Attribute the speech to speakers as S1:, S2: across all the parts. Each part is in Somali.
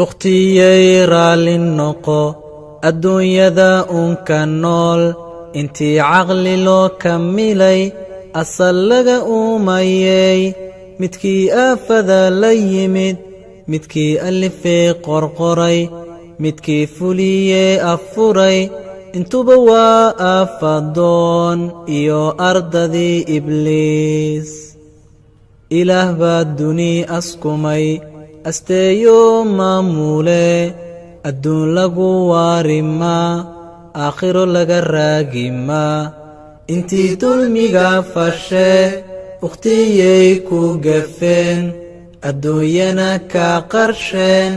S1: ukhtiyay raalin noqo adduunyada unka nool intii caqli loo kamilay asal laga uumayay midkii aafada la yimid midkii alifee qorqoray midkii fuliyee afuray intuba waa aafadoon iyo ardadii ibliis ilaah baa duni askumay asteeyo maamule adduun lagu waarimaa aakhiro laga raagimaa intii dulmiga fashe ukhtiyay ku gafeen adduunyana ka qarsheen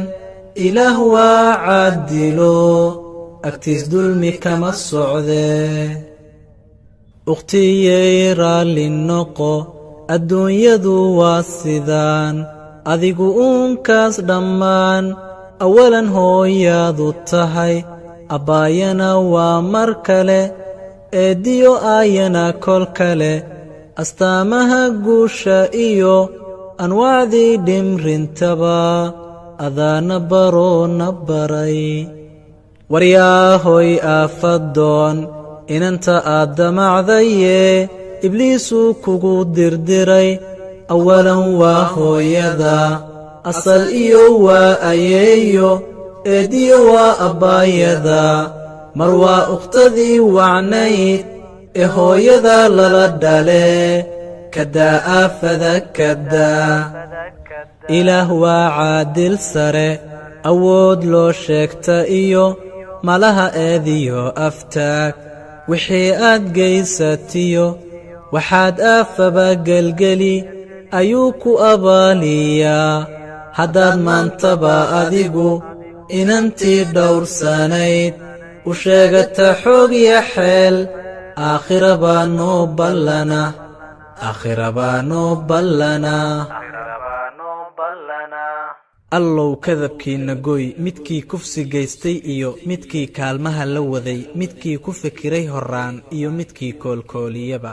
S1: ilaah waa caadilo agtiis dulmi kama socdee ukhtiyay raalli noqo adduunyadu waa sidaan adigu uunkaas dhammaan awalan hooyaadu tahay abbaayana waa mar kale eediyo aayana kol kale astaamaha guusha iyo anwaacdii dhimrintaba adaana baroona baray waryaahoy aafadoon inanta aad damacdaye ibliisuu kugu dirdiray awalan waa hooyada asal iyo waa ayeeyo eediyo waa abbaayada mar waa ukhtadii wacnayd ee hooyada lala dhale kadaa aafada kadaa ilaah waa caadil sare awood loo sheegta iyo malaha eediyo aftaag wixii aad gaysatiyo waxaad aafaba gelgeli ayuu ku abaaliyaa haddaad maantaba adigu inantii dhowrsanayd u sheegata xoog iyo xeel aakhira baa noo ballana allow kadabkiina goy midkii kufsi gaystay iyo midkii kaalmaha la waday midkii ku fikiray horaan iyo midkii koolkooliyaba